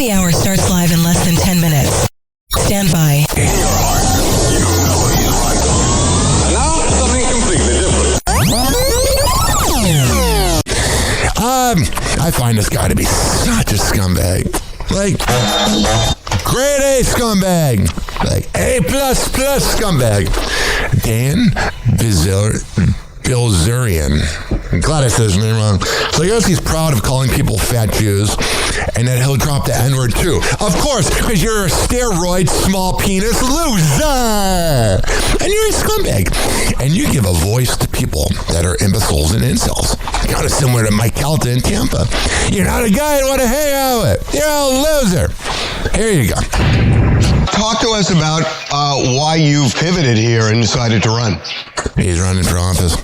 Happy Hour starts live in less than 10 minutes. Stand by. In your heart, you know what you like. And now, something completely different. I find this guy to be such a scumbag. Like, grade A scumbag. Like, A++ scumbag. Dan Bilzerian. I'm glad I said his name wrong. So I guess he's proud of calling people fat Jews, and that he'll drop the N-word too. Of course, because you're a steroid, small penis loser. And you're a scumbag. And you give a voice to people that are imbeciles and incels. Kind of similar to Mike Calta in Tampa. You're not a guy I want to hang out with. You're a loser. Here you go. Talk to us about why you've pivoted here and decided to run. He's running for office.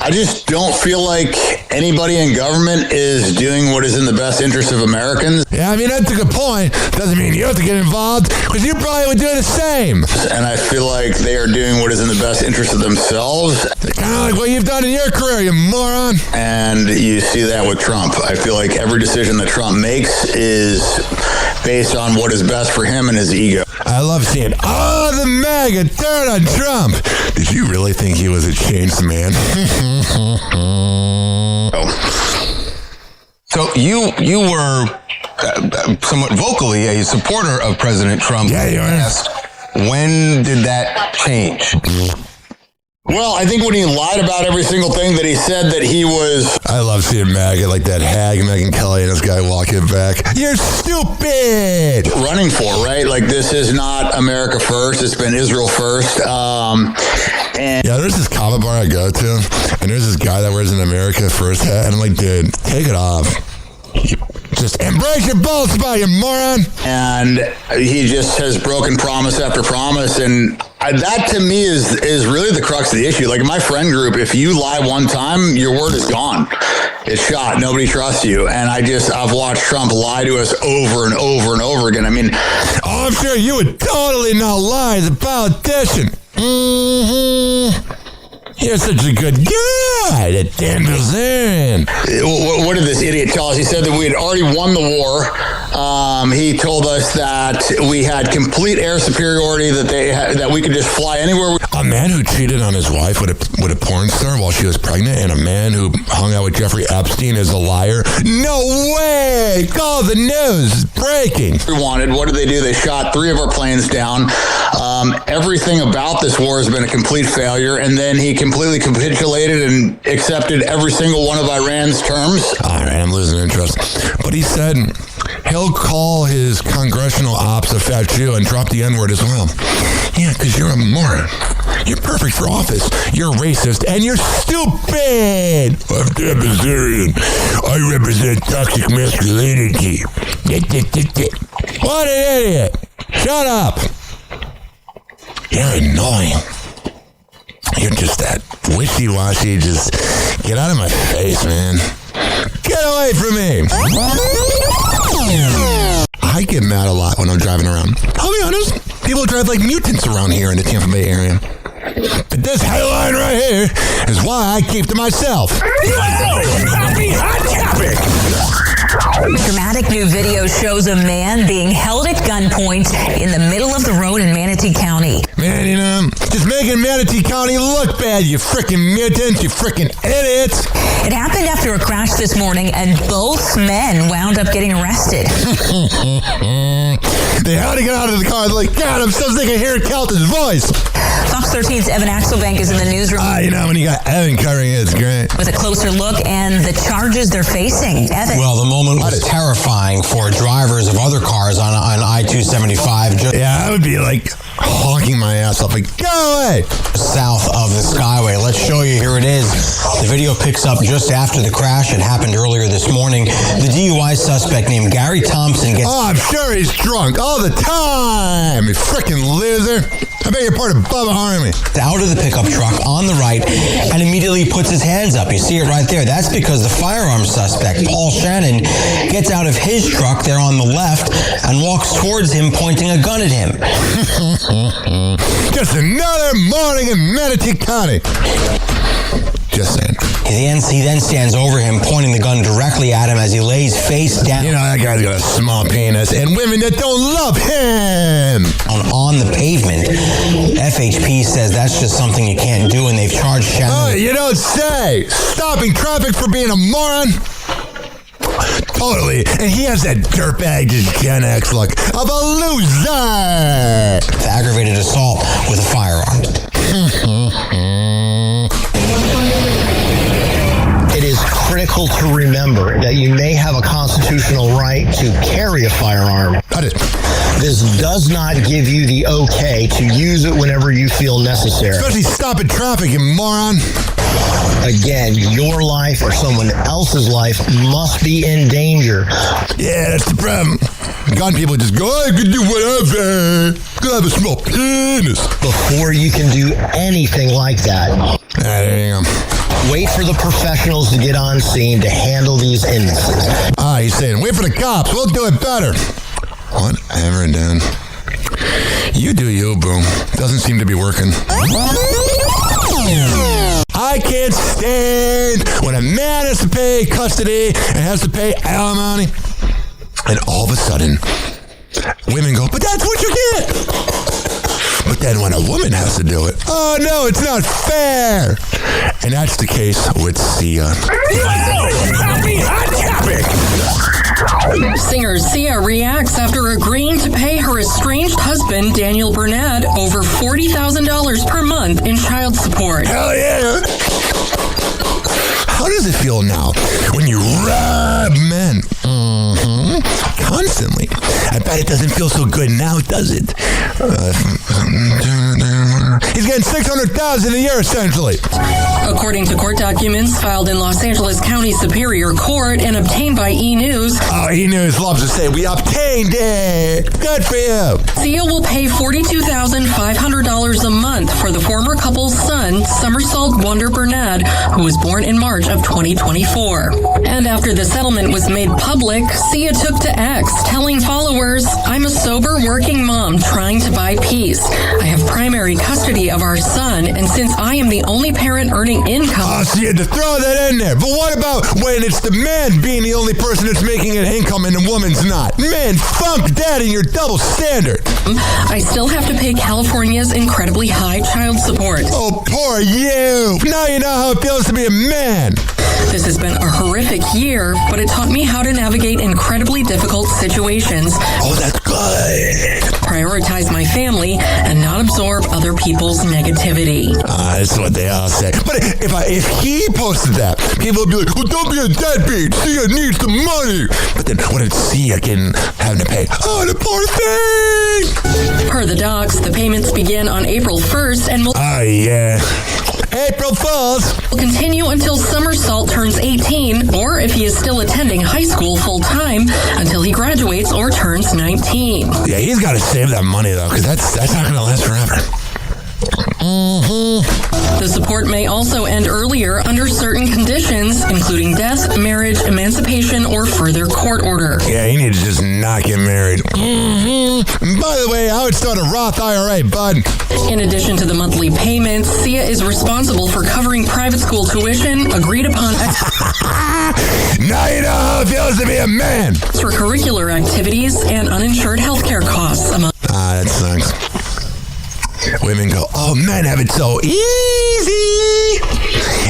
I just don't feel like anybody in government is doing what is in the best interest of Americans. Yeah, I mean, that's a good point. Doesn't mean you have to get involved, because you probably would do the same. And I feel like they are doing what is in the best interest of themselves. Kind of like what you've done in your career, you moron. And you see that with Trump. I feel like every decision that Trump makes is based on what is best for him and his ego. I love seeing, the MAGA turn on Trump. Did you really think he was a changed man? So you were somewhat vocally a supporter of President Trump. Yeah, you are. When did that change? Well, I think when he lied about every single thing that he said that he was... I love seeing MAGA like that hag, Megyn Kelly, and this guy walking back. You're stupid! Running for, right? Like, this is not America first. It's been Israel first. And yeah, there's this comic bar I go to, and there's this guy that wears an America First hat, and I'm like, dude, take it off. Just embrace your bald spot, you moron. And he just has broken promise after promise, and that to me is really the crux of the issue. Like in my friend group, if you lie one time, your word is gone. It's shot. Nobody trusts you. And I've watched Trump lie to us over and over and over again. I mean, I'm sure you would totally not lie as a politician. You're such a good guy, that Dan Bilzerian. What did this idiot tell us? He said that we had already won the war. He told us that we had complete air superiority, that we could just fly anywhere. A man who cheated on his wife with a porn star while she was pregnant, and a man who hung out with Jeffrey Epstein is a liar. No way! Call the news. It's breaking. We wanted. What did they do? They shot 3 of our planes down. Everything about this war has been a complete failure, and then he completely capitulated and accepted every single one of Iran's terms. All right, I'm losing interest. But he said he'll call his congressional ops a fat Jew and drop the N-word as well. Yeah, because you're a moron. You're perfect for office. You're racist, and you're stupid. I'm Dan Bilzerian. I represent toxic masculinity. What an idiot. Shut up. You're annoying. You're just that wishy-washy, just get out of my face, man. Get away from me. I get mad a lot when I'm driving around. I'll be honest, people drive like mutants around here in the Tampa Bay area. But this headline right here is why I keep to myself. Hot topic. Dramatic new video shows a man being held at gunpoint in the middle of the road in Manatee County. Man, you know, just making Manatee County look bad, you freaking mutants, you freaking idiots. It happened after a crash this morning, and both men wound up getting arrested. They had to get out of the car. They're like, God, I'm so sick of hearing Calton's voice. Fox 13's Evan Axelbank is in the newsroom. You know, when you got Evan covering it, it's great. With a closer look and the charges they're facing. Evan. Well, the moment was terrifying for drivers of other cars on I-275. Yeah, I would be like honking my ass off, like, go away! South of the Skyway. Let's show you. Here it is. The video picks up just after the crash. It happened earlier this morning. The DUI suspect named Gary Thompson gets... Oh, I'm sure he's drunk all the time, you freaking loser. I bet you're part of Bubba Army. Out of the pickup truck on the right and immediately puts his hands up. You see it right there. That's because the firearms suspect, Paul Shannon, gets out of his truck there on the left and walks towards him, pointing a gun at him. Just another morning in Manatee County. Just saying. He then stands over him, pointing the gun directly at him as he lays face down. You know, that guy's got a small penis, and women that don't love him. On the pavement. FHP says that's just something you can't do, and they've charged Shannon. Oh, you don't say. Stopping traffic for being a moron. Totally. And he has that dirtbag, just Gen X look of a loser. Aggravated assault with a firearm. It is critical to remember that you may have a constitutional right to carry a firearm. This does not give you the okay to use it whenever you feel necessary. Especially stopping traffic, you moron. Again, your life or someone else's life must be in danger. Yeah, that's the problem. Gun people just go, I can do whatever. I have a small penis. Before you can do anything like that. There you go. Wait for the professionals to get on scene to handle these instances. He's saying, wait for the cops. We'll do it better. Whatever, Dan. You do you, boo. Doesn't seem to be working. I can't stand when a man has to pay custody and has to pay alimony. And all of a sudden, women go, but that's what you get. But then when a woman has to do it, oh no, it's not fair. And that's the case with Sia. Singer Sia reacts after agreeing to pay her estranged husband, Daniel Bernard, over $40,000 per month in child support. Hell yeah! How does it feel now when you rob men? Constantly. I bet it doesn't feel so good now, does it? He's getting $600,000 a year, essentially. According to court documents filed in Los Angeles County Superior Court and obtained by E-News. Oh, E-News loves to say, we obtained it. Good for you. Sia will pay $42,500 a month for the former couple's son, Somersault Wonder Bernard, who was born in March of 2024. And after the settlement was made public, Sia took to X, telling followers, I'm a sober working mom trying to buy peace. I have primary custody of our son, and since I am the only parent earning income... Oh, so you had to throw that in there. But what about when it's the man being the only person that's making an income and the woman's not? Man, funk that in your double standard. I still have to pay California's incredibly high child support. Oh, poor you. Now you know how it feels to be a man. This has been a horrific year, but it taught me how to navigate incredibly difficult situations. Oh, that's good. Prioritize my family and not absorb other people's negativity. That's what they all say. But if he posted that, people would be like, well, don't be a deadbeat. Sia needs the money. But then what did Sia having to pay? Oh, the poor thing. Per the docs, the payments begin on April 1st and will... Oh, yeah. April Fools. Will continue until Somersault turns 18, or if he is still attending high school full-time, until he graduates or turns 19. Yeah, he's got to save that money, though, because that's not going to last forever. The support may also end earlier under certain conditions, including death, marriage, emancipation, or further court order. Yeah, you need to just not get married. By the way, I would start a Roth IRA, bud. In addition to the monthly payments, Sia is responsible for covering private school tuition, agreed upon Now you know how it feels to be a man. extracurricular activities, and uninsured healthcare costs, among... That sucks. Women go, oh, men have it so easy.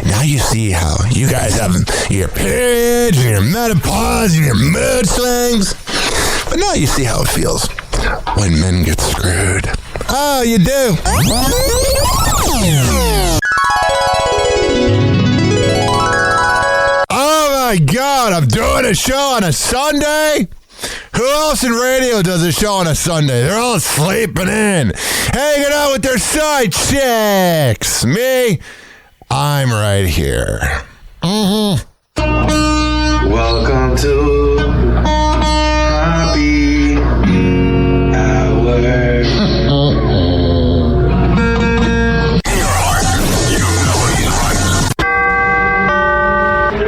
Now you see how you guys have your periods and your menopause and your mood swings. But now you see how it feels when men get screwed. Oh, you do. Oh, my God. I'm doing a show on a Sunday? Who else in radio does a show on a Sunday? They're all sleeping in, hanging out with their side chicks. Me, I'm right here. Welcome to Happy Hour.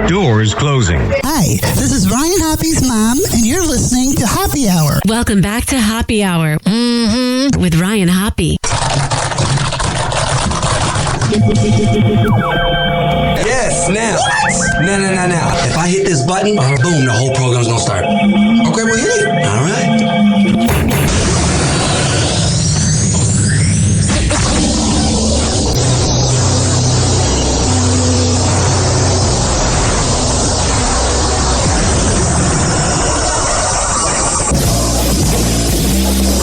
Doors closing. Hi, this is Ryan Hoppy's mom, and you're listening to Happy Hour. Welcome back to Happy Hour with Ryan Hoppe. Yeah. Now. Now. If I hit this button, boom, the whole program's gonna start. Okay, well, hit it. All right.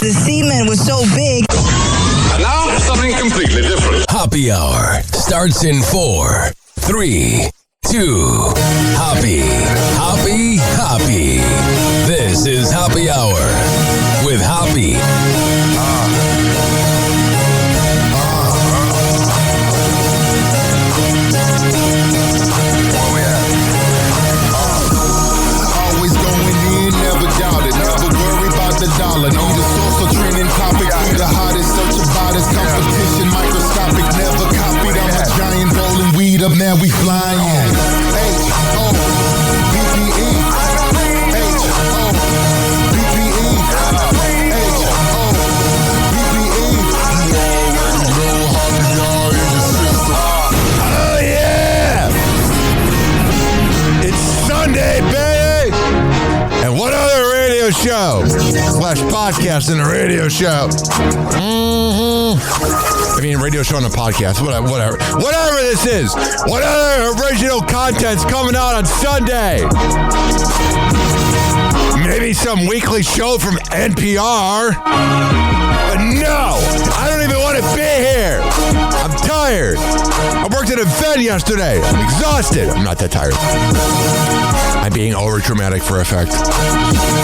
The semen was so big. And now, something completely different. Happy Hour starts in 4, 3, 2. Hoppy. This is Happy Hour with Hoppy. Always going in, never doubted, never worry about the dollar. Need a source of trending topic, be the hottest, search about it. Competition microscopic, never copied. I'm a giant rolling weed up, now we flying. H-O-B-B-E. Oh yeah! It's Sunday, baby! And what other radio show / podcast in a radio show? I mean, radio show and a podcast, whatever this is. What other original content's coming out on Sunday? Maybe some weekly show from NPR. But no, I don't even want to be here. I'm tired. I worked at an event yesterday. I'm exhausted. I'm not that tired. I'm being over dramatic for effect.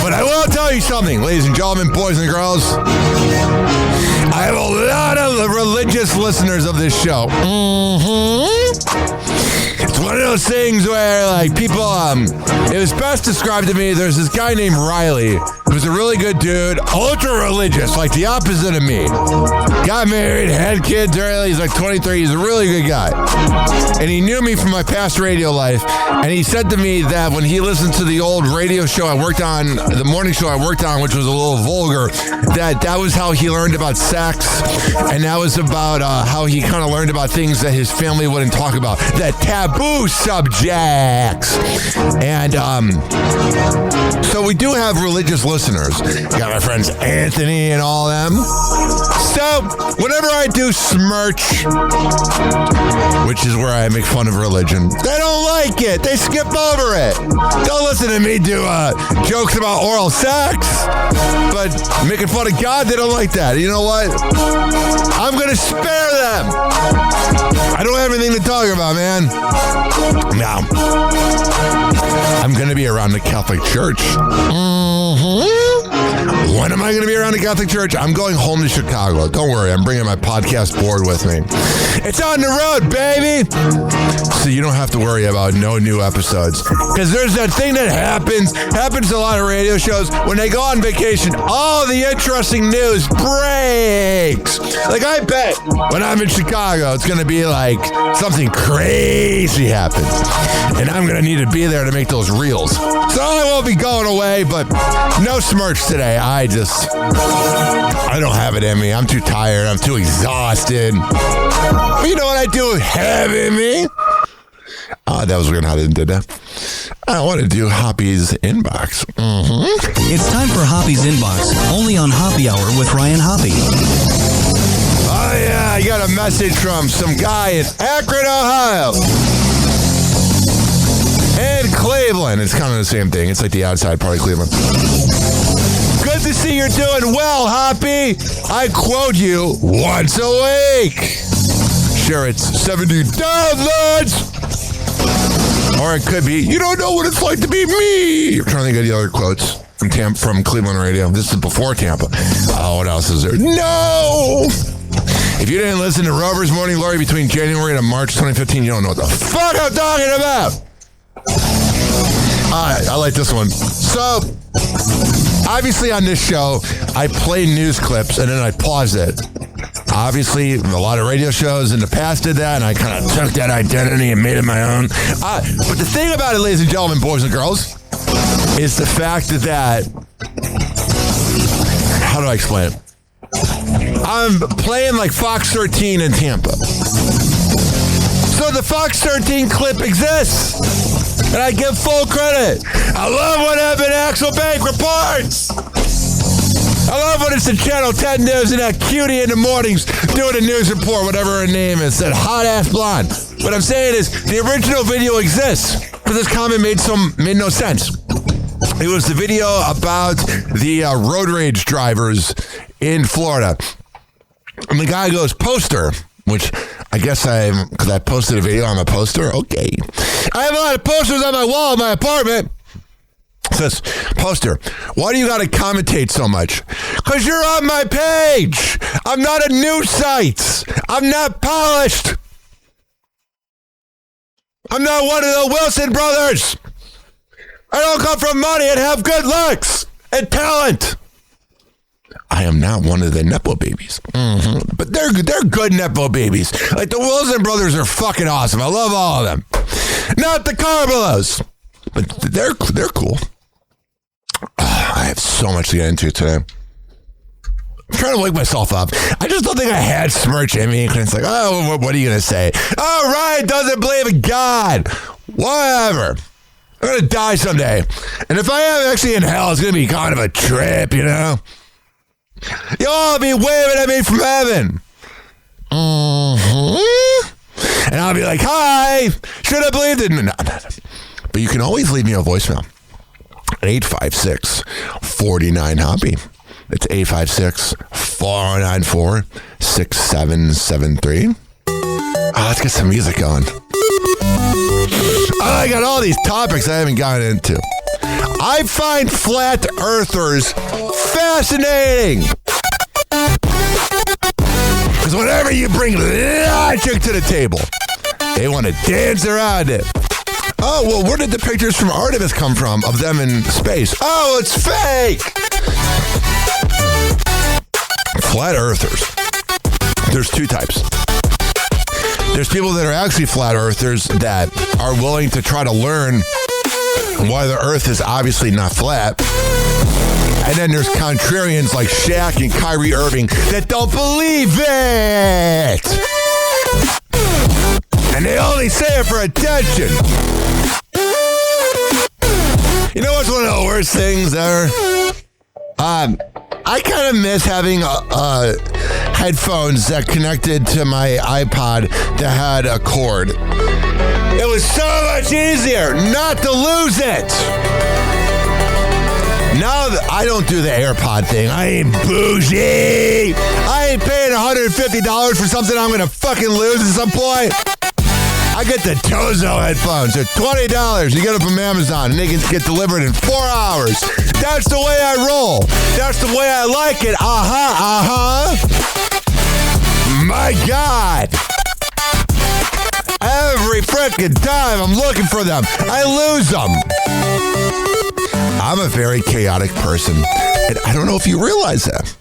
But I will tell you something, ladies and gentlemen, boys and girls. I have a lot of religious listeners of this show. It's one of those things where, like, people, it was best described to me, there's this guy named Riley, who's a really good dude, ultra religious, like the opposite of me. Got married, had kids early, he's like 23, he's a really good guy. And he knew me from my past radio life, and he said to me that when he listened to the old radio show I worked on, the morning show I worked on, which was a little vulgar, that was how he learned about sex, and that was about how he kind of learned about things that his family wouldn't talk about, that taboo subjects. And so we do have religious listeners. Got my friends Anthony and all them. So whenever I do smirch, which is where I make fun of religion, they don't like it. They skip over it. Don't listen to me do jokes about oral sex, but making fun of God, they don't like that. You know what? I'm going to spare them. I don't have anything to talk about, man. Now, I'm going to be around the Catholic Church. When am I going to be around the Catholic Church? I'm going home to Chicago. Don't worry, I'm bringing my podcast board with me. It's on the road, baby! So you don't have to worry about no new episodes. Because there's that thing that happens to a lot of radio shows. When they go on vacation, all the interesting news breaks. Like, I bet when I'm in Chicago, it's going to be like something crazy happens. And I'm going to need to be there to make those reels. So I won't be going away, but no smirch today. I don't have it in me. I'm too tired. I'm too exhausted. But you know what I do have in me? That was weird how I did that. I want to do Hoppy's Inbox. It's time for Hoppy's Inbox, only on Happy Hour with Ryan Hoppe. Oh, yeah, I got a message from some guy in Akron, Ohio. And Cleveland. It's kind of the same thing. It's like the outside part of Cleveland. Good to see you're doing well, Hoppy. I quote you once a week. Sure, it's 70 downloads. Or it could be, you don't know what it's like to be me. I'm trying to think of the other quotes from Cleveland radio. This is before Tampa. Oh, what else is there? No! If you didn't listen to Rover's Morning Glory between January and March 2015, you don't know what the fuck I'm talking about. All right, I like this one. So, obviously on this show, I play news clips and then I pause it. Obviously, a lot of radio shows in the past did that, and I kind of took that identity and made it my own. But the thing about it, ladies and gentlemen, boys and girls, is the fact that how do I explain it? I'm playing like Fox 13 in Tampa. So the Fox 13 clip exists. And I give full credit. I love when Evan Axelbank reports. I love when it's the Channel 10 News and that cutie in the mornings doing a news report, whatever her name is, that hot-ass blonde. What I'm saying is, the original video exists, but this comment made no sense. It was the video about the road rage drivers in Florida. And the guy goes, poster, which I guess because I posted a video on my poster. Okay. I have a lot of posters on my wall in my apartment. It says, poster, why do you got to commentate so much? Because you're on my page. I'm not a news site. I'm not polished. I'm not one of the Wilson brothers. I don't come from money and have good looks and talent. I am not one of the Nepo babies. Mm-hmm. But they're good Nepo babies. Like the Wilson brothers are fucking awesome. I love all of them. Not the Carmelos. But they're cool. I have so much to get into today. I'm trying to wake myself up. I just don't think I had smirch in me. It's like, oh, what are you going to say? Oh, Ryan doesn't believe in God. Whatever. I'm going to die someday. And if I am actually in hell, it's going to be kind of a trip, you know? You'll all be waving at me from heaven. Mm-hmm. And I'll be like, hi. Should have believed it. No. But you can always leave me a voicemail. 856-49-HOPPY. It's 856-494-6773. Let's get some music going. I got all these topics I haven't gotten into. I find flat earthers fascinating. Because whenever you bring logic to the table, they want to dance around it. Oh, well, where did the pictures from Artemis come from of them in space? Oh, it's fake! Flat earthers. There's two types. There's people that are actually flat earthers that are willing to try to learn why the earth is obviously not flat. And then there's contrarians like Shaq and Kyrie Irving that don't believe it. And they only say it for attention. You know what's one of the worst things ever? I kind of miss having headphones that connected to my iPod that had a cord. It was so much easier not to lose it. Now I don't do the AirPod thing. I ain't bougie. I ain't paying $150 for something I'm going to fucking lose at some point. I get the Tozo headphones. They're $20. You get them from Amazon, and they can get delivered in 4 hours. That's the way I roll. That's the way I like it. My God. Every freaking time I'm looking for them, I lose them. I'm a very chaotic person, and I don't know if you realize that.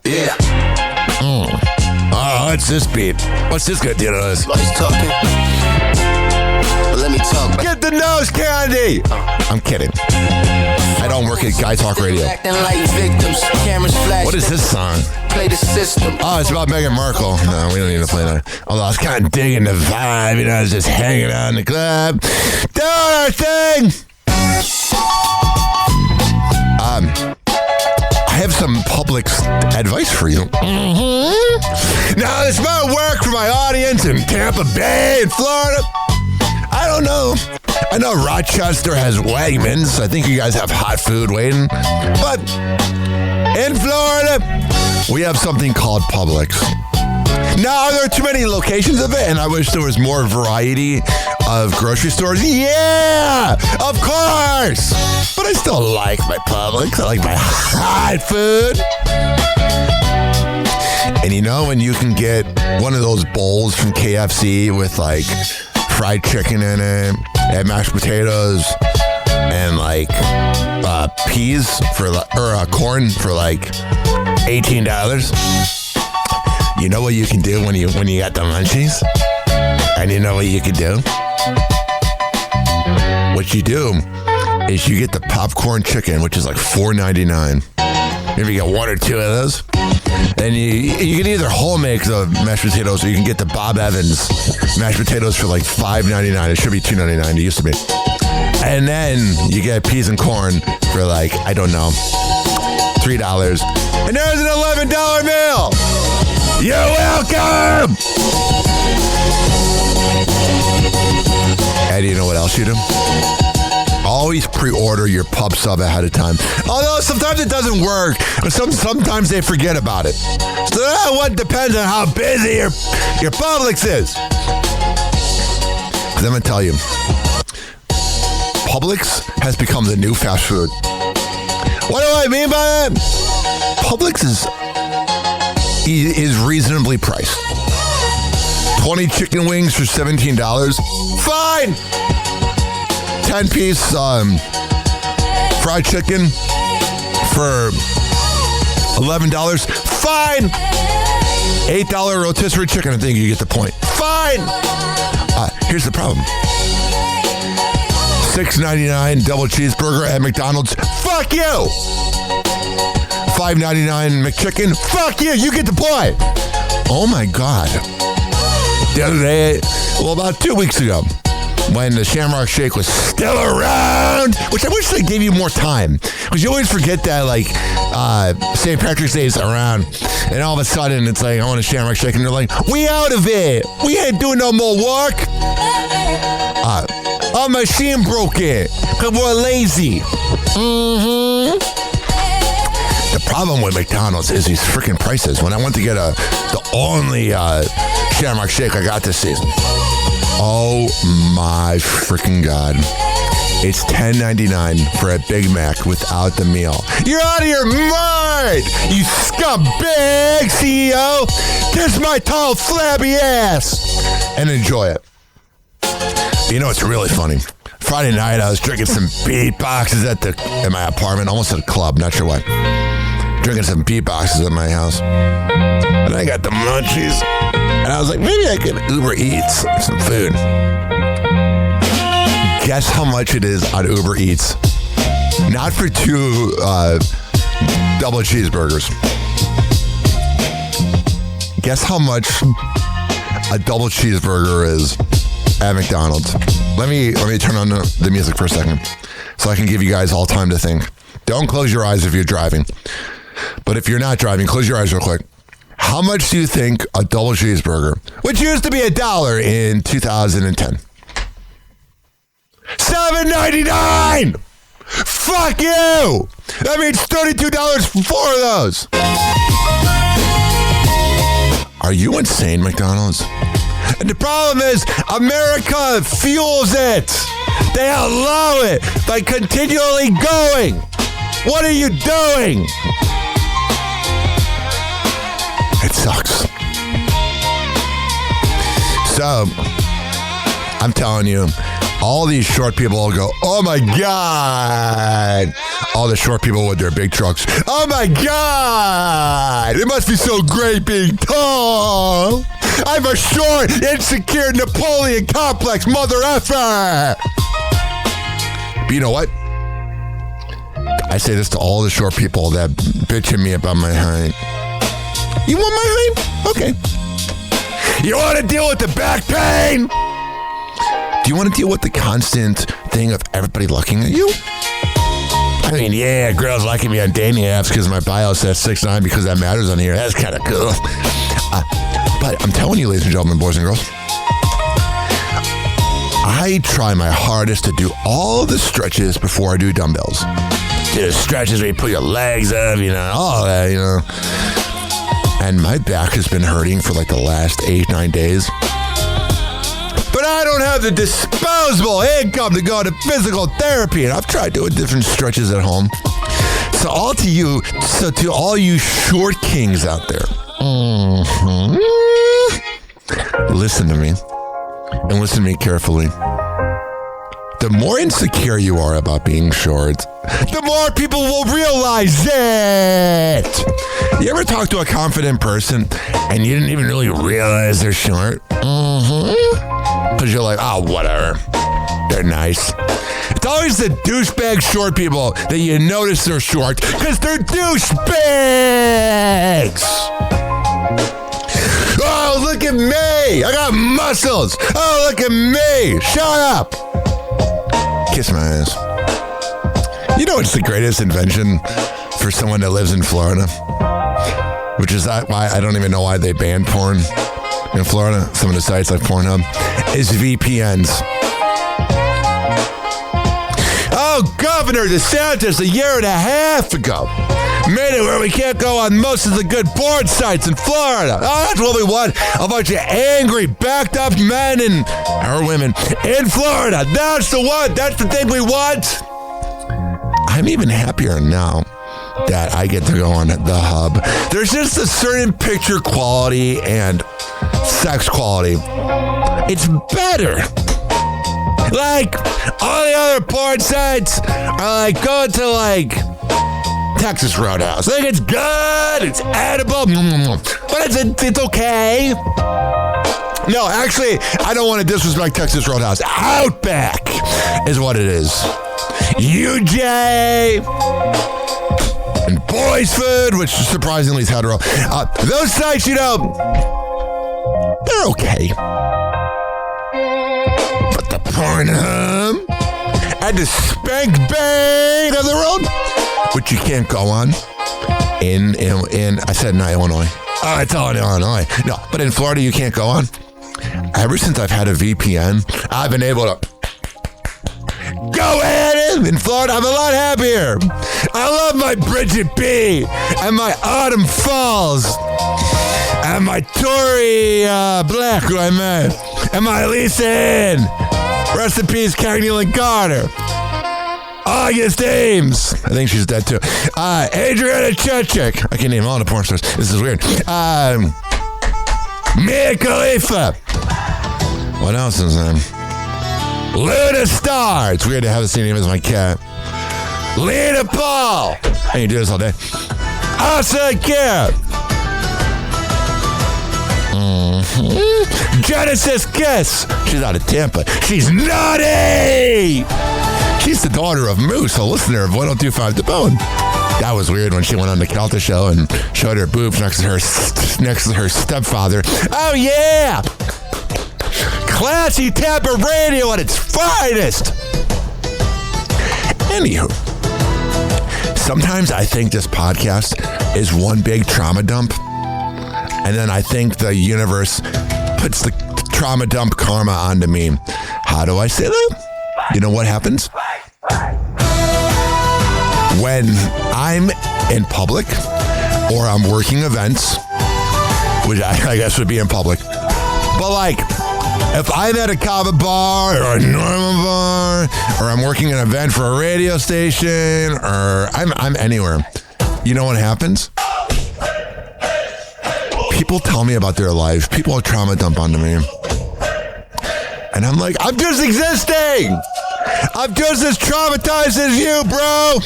Yeah. Oh, what's this beat? What's this gonna do to us? He's talking. But let me talk. Get the nose candy! I'm kidding. I don't work at Guy Talk Radio. What is this song? Play the system. Oh, it's about Meghan Markle. No, we don't need to play that. Although I was kind of digging the vibe, you know, I was just hanging out in the club, doing our thing. I have some public advice for you. Now, this might work for my audience in Tampa Bay in Florida. I don't know. I know Rochester has Wegmans. I think you guys have hot food waiting. But in Florida, we have something called Publix. Now, are there too many locations of it? And I wish there was more variety of grocery stores. Yeah, of course. But I still like my Publix. I like my hot food. And you know when you can get one of those bowls from KFC with like fried chicken in it and mashed potatoes and like peas for corn for like $18. You know what you can do when you got the munchies? And you know what you can do? What you do is you get the popcorn chicken, which is like $4.99. Maybe get one or two of those. And you can either whole make the mashed potatoes, or you can get the Bob Evans mashed potatoes for like $5.99. It should be $2.99. It used to be. And then you get peas and corn for like, I don't know, $3. And there's an $11 meal. You're welcome. And you know what else you do? Always pre-order your pub sub ahead of time. Although sometimes it doesn't work. Sometimes they forget about it. So that one depends on how busy your Publix is. Because I'm going to tell you, Publix has become the new fast food. What do I mean by that? Publix is reasonably priced. 20 chicken wings for $17. Fine. 10-piece fried chicken for $11. Fine. $8 rotisserie chicken. I think you get the point. Fine. Here's the problem. $6.99 double cheeseburger at McDonald's. Fuck you. $5.99 McChicken. Fuck you. You get the point. Oh my God. The other day, well, about 2 weeks ago, when the Shamrock Shake was still around, which I wish they gave you more time, because you always forget that, like, St. Patrick's Day is around, and all of a sudden it's like, I want a Shamrock Shake, and they're like, we out of it. We ain't doing no more work. Our machine broke it, because we're lazy. Mm-hmm. The problem with McDonald's is these freaking prices. When I went to get the only Shamrock Shake I got this season, oh my freaking God. It's $10.99 for a Big Mac without the meal. You're out of your mind, you scumbag CEO. Kiss my tall, flabby ass and enjoy it. You know what's really funny? Friday night, I was drinking some beat boxes in my apartment, almost at a club, not sure why. Drinking some beat boxes at my house. And I got the munchies. And I was like, maybe I could Uber Eats some food. Guess how much it is on Uber Eats? Not for 2 double cheeseburgers. Guess how much a double cheeseburger is at McDonald's. Let me turn on the music for a second so I can give you guys all time to think. Don't close your eyes if you're driving. But if you're not driving, close your eyes real quick. How much do you think a double cheeseburger, which used to be $1 in 2010? $7.99! Fuck you! That means $32 for 4 of those. Are you insane, McDonald's? And the problem is, America fuels it. They allow it by continually going. What are you doing? It sucks. So, I'm telling you, all these short people will go, oh my God. All the short people with their big trucks, oh my God. It must be so great being tall. I'm a short, insecure Napoleon complex mother effer. But you know what? I say this to all the short people that bitch at me about my height. You want my height? Okay. You want to deal with the back pain? Do you want to deal with the constant thing of everybody looking at you? I mean, yeah, girls liking me on dating apps because my bio says 6'9" because that matters on here. That's kind of cool. But I'm telling you, ladies and gentlemen, boys and girls, I try my hardest to do all the stretches before I do dumbbells. Do the stretches where you put your legs up, all that, And my back has been hurting for like the last 8-9 days. But I don't have the disposable income to go to physical therapy. And I've tried doing different stretches at home. So to all you short kings out there, listen to me. And listen to me carefully. The more insecure you are about being short, the more people will realize it. You ever talk to a confident person and you didn't even really realize they're short? Because you're like, oh, whatever. They're nice. It's always the douchebag short people that you notice they're short because they're douchebags. Oh, look at me. I got muscles. Oh, look at me. Shut up. Kiss my ass. You know what's the greatest invention for someone that lives in Florida? Which is why I don't even know why they banned porn in Florida. Some of the sites like Pornhub is VPNs. Oh, Governor DeSantis a year and a half ago made it where we can't go on most of the good porn sites in Florida. Oh, that's what we want. A bunch of angry, backed up men or women in Florida. That's the one. That's the thing we want. I'm even happier now that I get to go on the hub. There's just a certain picture quality and sex quality. It's better. Like, all the other porn sites are like going to like Texas Roadhouse. Like, it's good, it's edible, but it's okay. No, actually, I don't want to disrespect Texas Roadhouse. Outback is what it is. UJ and Boys Food, which surprisingly is hetero. Those sites, you know, they're okay. But the Pornhub and the Spank Bang of the world, which you can't go on in I said not Illinois. Oh, it's all in Illinois. No, but in Florida you can't go on. Ever since I've had a VPN, I've been able to go at it. In Florida, I'm a lot happier. I love my Bridget B. and my Autumn Falls and my Tori Black, who I met, and my Lisa Ann. Rest in peace, Carolyn Carter. August Ames. I think she's dead too. Adriana Chechik. I can name all the porn stars. This is weird. Mia Khalifa. What else is there? Luna Star. It's weird to have the same name as my cat. Lena Paul. I can do this all day. Asa Cat. Genesis Kiss. She's out of Tampa. She's naughty. She's the daughter of Moose, a listener of 102.5 The Bone. That was weird when she went on the Kelta show and showed her boobs next to her stepfather. Oh, yeah. Classy Tampa radio at its finest. Anywho, sometimes I think this podcast is one big trauma dump. And then I think the universe puts the trauma dump karma onto me. How do I say that? You know what happens? When I'm in public or I'm working events, which I guess would be in public, but like if I'm at a kava bar or a normal bar or I'm working an event for a radio station or I'm anywhere, you know what happens? People tell me about their lives. People trauma dump onto me. And I'm like, I'm just existing. I'm just as traumatized as you, bro.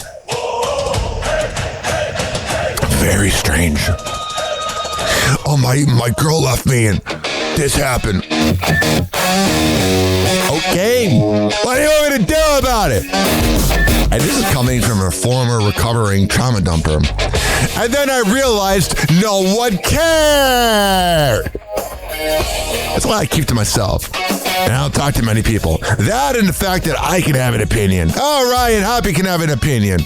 Very strange. Oh, my girl left me and this happened. Okay. What do you want me to do about it? And this is coming from a former recovering trauma dumper. And then I realized no one cared. That's why I keep to myself. And I don't talk to many people. That and the fact that I can have an opinion. Oh, Ryan Hoppe can have an opinion.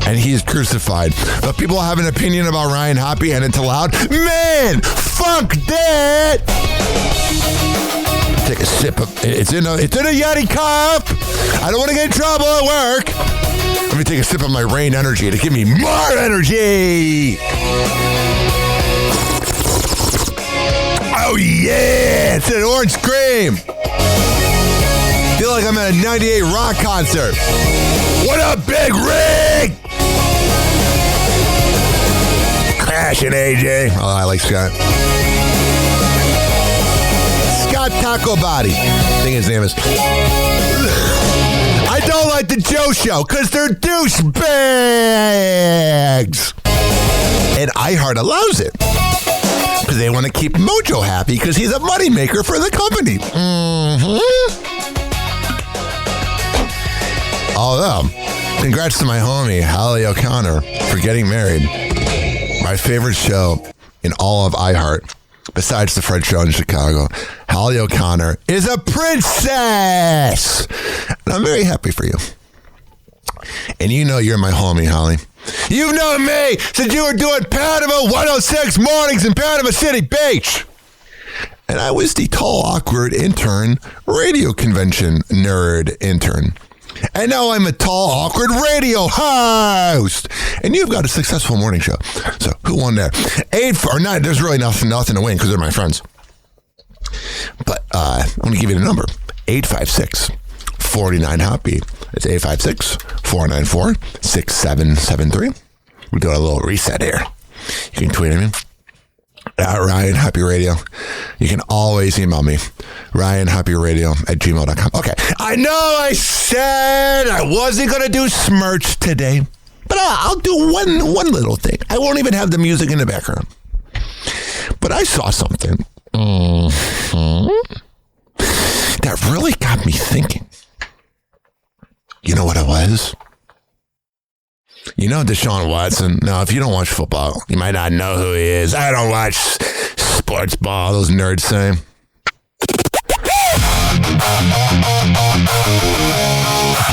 And he's crucified. But people have an opinion about Ryan Hoppe and it's allowed. Man, fuck that. Take a sip of it's in a Yeti cup. I don't want to get in trouble at work. Let me take a sip of my Rain Energy to give me more energy. Oh yeah, it's an orange cream. Feel like I'm at a 98 Rock concert. What up, Big Rig? Crashing AJ. Oh, I like Scott. Scott Taco Body. I think his name is. I don't like the Joe Show because they're douchebags. And iHeart allows it. Because they want to keep Mojo happy because he's a moneymaker for the company. Although, congrats to my homie, Hallie O'Connor, for getting married. My favorite show in all of iHeart, besides the Fred Show in Chicago, Hallie O'Connor is a princess. And I'm very happy for you. And you know you're my homie, Holly. You've known me since you were doing Panama 106 mornings in Panama City Beach. And I was the tall, awkward intern, radio convention nerd intern. And now I'm a tall, awkward radio host. And you've got a successful morning show. So who won there? 8 or 9. There's really nothing to win because they're my friends. But I'm going to give you the number. 856-49-HOPPY. It's 856-494-6773. We're doing a little reset here. You can tweet at me. At Ryan Happy Radio. You can always email me, RyanHappyRadio@gmail.com. Okay, I know I said I wasn't going to do Smirch today, but I'll do one little thing. I won't even have the music in the background. But I saw something that really got me thinking. You know what it was? You know Deshaun Watson? Now, if you don't watch football, you might not know who he is. I don't watch sports ball, those nerds say.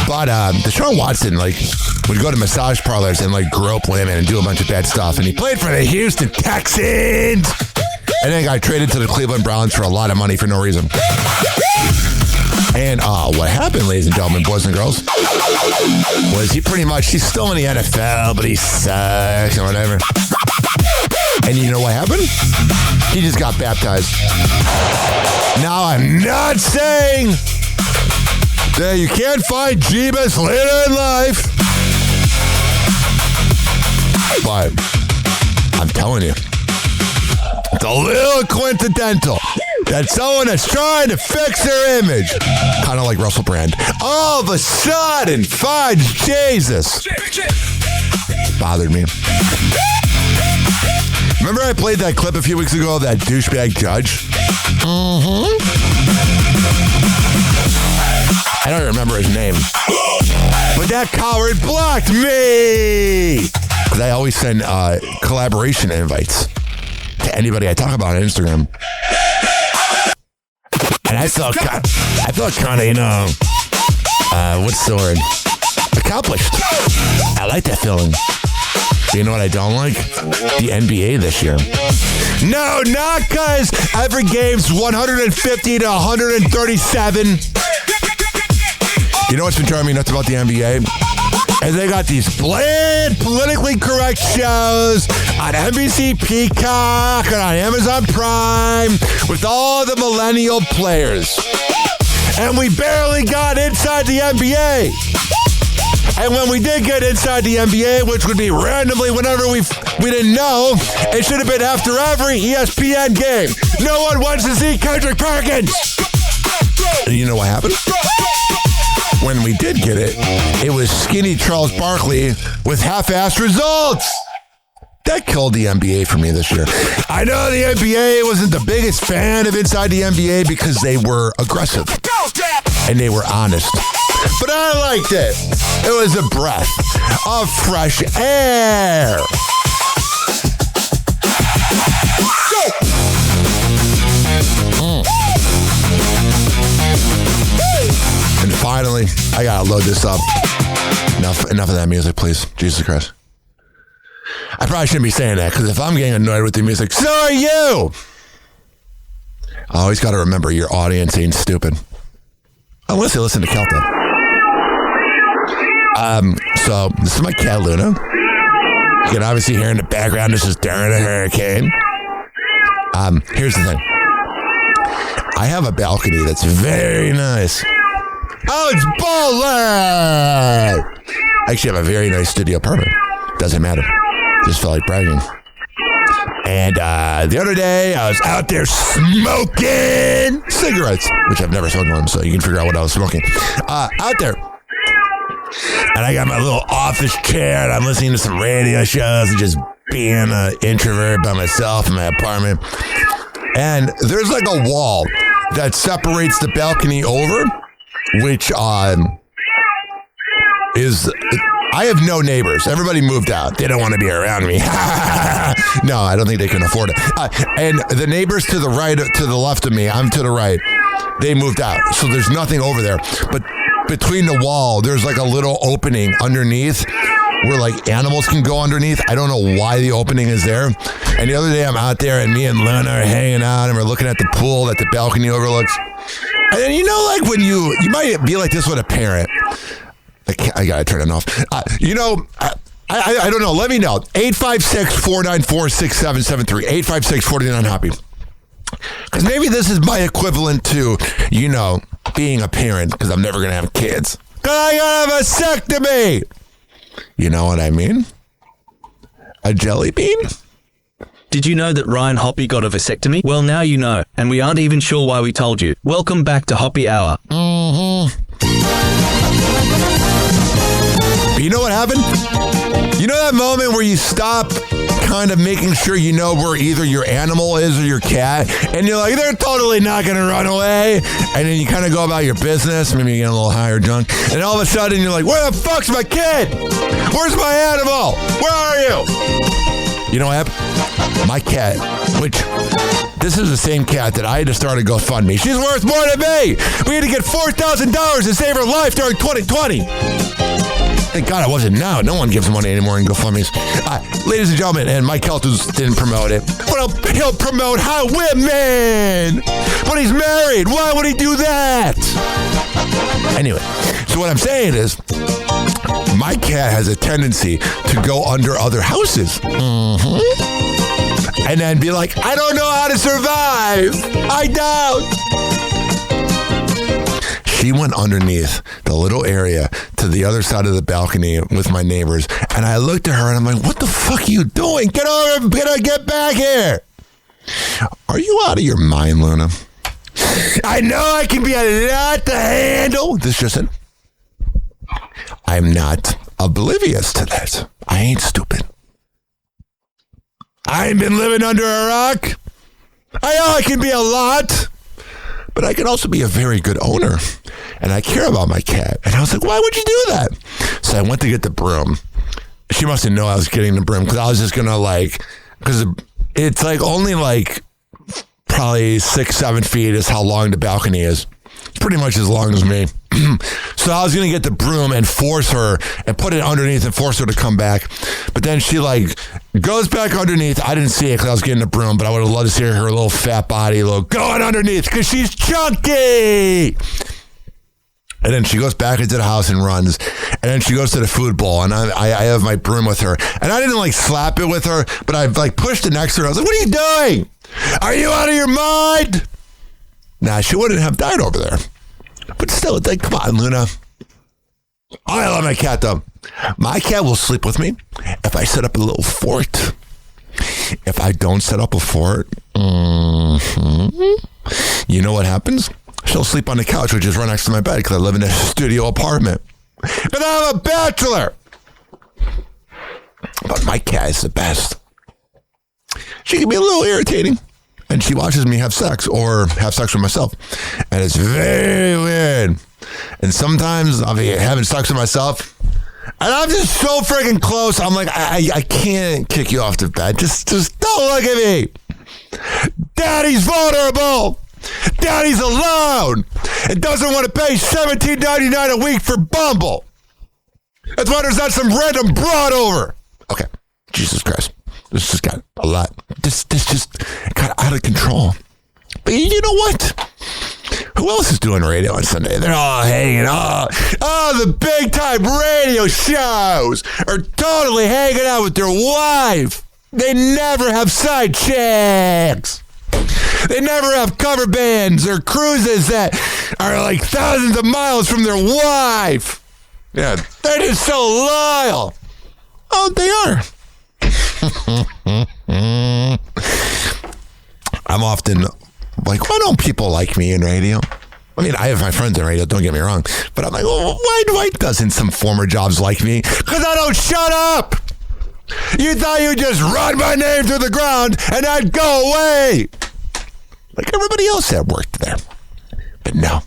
But Deshaun Watson, would go to massage parlors and, grope women and do a bunch of bad stuff. And he played for the Houston Texans. And then got traded to the Cleveland Browns for a lot of money for no reason. And what happened, ladies and gentlemen, boys and girls, was he's still in the NFL, but he sucks or whatever. And you know what happened? He just got baptized. Now, I'm not saying that you can't find Jeebus later in life, but I'm telling you, it's a little coincidental that someone that's trying to fix their image, kind of like Russell Brand, all of a sudden finds Jesus. Bothered me. Remember I played that clip a few weeks ago of that douchebag judge? I don't remember his name. But that coward blocked me! Because I always send collaboration invites to anybody I talk about on Instagram. And I felt kind of, what's the word? Accomplished. I like that feeling. But you know what I don't like? The NBA this year. No, not because every game's 150 to 137. You know what's been driving me nuts about the NBA? And they got these bland, politically correct shows on NBC Peacock and on Amazon Prime with all the millennial players. And we barely got inside the NBA. And when we did get inside the NBA, which would be randomly whenever we didn't know, it should have been after every ESPN game. No one wants to see Kendrick Perkins. And you know what happened? When we did get it, it was skinny Charles Barkley with half-assed results. That killed the NBA for me this year. I know the NBA wasn't the biggest fan of Inside the NBA because they were aggressive and they were honest. But I liked it. It was a breath of fresh air. And finally, I gotta load this up. Enough of that music, please. Jesus Christ. I probably shouldn't be saying that, because if I'm getting annoyed with the music, so are you! I always gotta remember your audience ain't stupid. Unless you listen to Kelta. So, this is my cat, Luna. You can obviously hear in the background, this is during a hurricane. Here's the thing. I have a balcony that's very nice. Oh, it's baller! I actually have a very nice studio apartment. Doesn't matter. Just felt like bragging. And the other day, I was out there smoking cigarettes, which I've never smoked one, so you can figure out what I was smoking. Out there. And I got my little office chair, and I'm listening to some radio shows and just being an introvert by myself in my apartment. And there's like a wall that separates the balcony over, which is I have no neighbors. Everybody moved out. They don't want to be around me. No, I don't think they can afford it. And the neighbors to the right, to the left of me, I'm to the right, they moved out. So there's nothing over there. But between the wall, there's like a little opening underneath where like animals can go underneath. I don't know why the opening is there. And the other day I'm out there and me and Luna are hanging out and we're looking at the pool that the balcony overlooks. And then, like when you might be like this with a parent. I gotta turn it off. I don't know. Let me know. 856-494-6773. 856-49-HOPPY. Because maybe this is my equivalent to, being a parent, because I'm never going to have kids. Because I got a vasectomy. You know what I mean? A jelly bean? Did you know that Ryan Hoppe got a vasectomy? Well, now you know, and we aren't even sure why we told you. Welcome back to Hoppe Hour. You know what happened? You know that moment where you stop kind of making sure you know where either your animal is or your cat, and you're like, they're totally not going to run away, and then you kind of go about your business, maybe you get a little higher drunk, and all of a sudden you're like, where the fuck's my kid? Where's my animal? Where are you? You know what happened? My cat, which this is the same cat that I had to start a GoFundMe. She's worth more than me. We had to get $4,000 to save her life during 2020. Thank God it wasn't now. No one gives money anymore in GoFundMes. Ladies and gentlemen, and Mike Keltus didn't promote it. But he'll promote hot women. But he's married. Why would he do that? Anyway, so what I'm saying is, my cat has a tendency to go under other houses. And then be like, I don't know how to survive. I doubt. She went underneath the little area to the other side of the balcony with my neighbors. And I looked at her and I'm like, what the fuck are you doing? Get over, get back here. Are you out of your mind, Luna? I know I can be a lot to handle. This just in. I'm not oblivious to that. I ain't stupid. I ain't been living under a rock. I know I can be a lot, but I can also be a very good owner. And I care about my cat. And I was like, why would you do that? So I went to get the broom. She must have known I was getting the broom because I was just going to because it's only probably 6-7 feet is how long the balcony is. It's pretty much as long as me. So I was going to get the broom and force her and put it underneath and force her to come back. But then she goes back underneath. I didn't see it because I was getting the broom, but I would have loved to see her little fat body going underneath because she's chunky. And then she goes back into the house and runs. And then she goes to the food bowl. And I have my broom with her. And I didn't slap it with her, but I pushed it next to her. I was like, what are you doing? Are you out of your mind? Nah, she wouldn't have died over there. But still, it's come on, Luna. I love my cat, though. My cat will sleep with me if I set up a little fort. If I don't set up a fort, you know what happens? She'll sleep on the couch, which is right next to my bed, because I live in a studio apartment. But I'm a bachelor. But my cat is the best. She can be a little irritating. And she watches me have sex or have sex with myself. And it's very weird. And sometimes I'll be having sex with myself. And I'm just so freaking close. I'm like, I can't kick you off the bed. Just don't look at me. Daddy's vulnerable. Daddy's alone. And doesn't want to pay $17.99 a week for Bumble. That's why there's not some random broad over. Okay. Jesus Christ. This just got a lot. This just got out of control. But you know what? Who else is doing radio on Sunday? They're all hanging out. Oh, the big time radio shows are totally hanging out with their wife. They never have side chicks. They never have cover bands or cruises that are thousands of miles from their wife. Yeah, they're just so loyal. Oh, they are. I'm often why don't people like me in radio? I mean, I have my friends in radio, don't get me wrong. But I'm like, well, why doesn't some former jobs like me? Because I don't shut up. You thought you'd just run my name through the ground and I'd go away. Like everybody else that worked there. But no.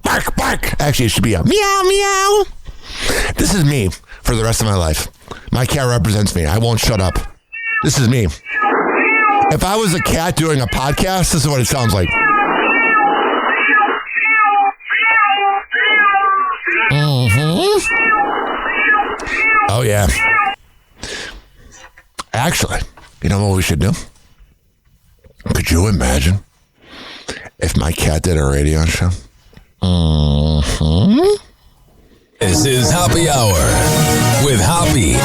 Bark, bark. Actually, it should be a meow, meow. This is me for the rest of my life. My cat represents me. I won't shut up. This is me. If I was a cat doing a podcast, this is what it sounds like. Oh, yeah. Actually, you know what we should do? Could you imagine if my cat did a radio show? This is Happy Hour with Hoppy.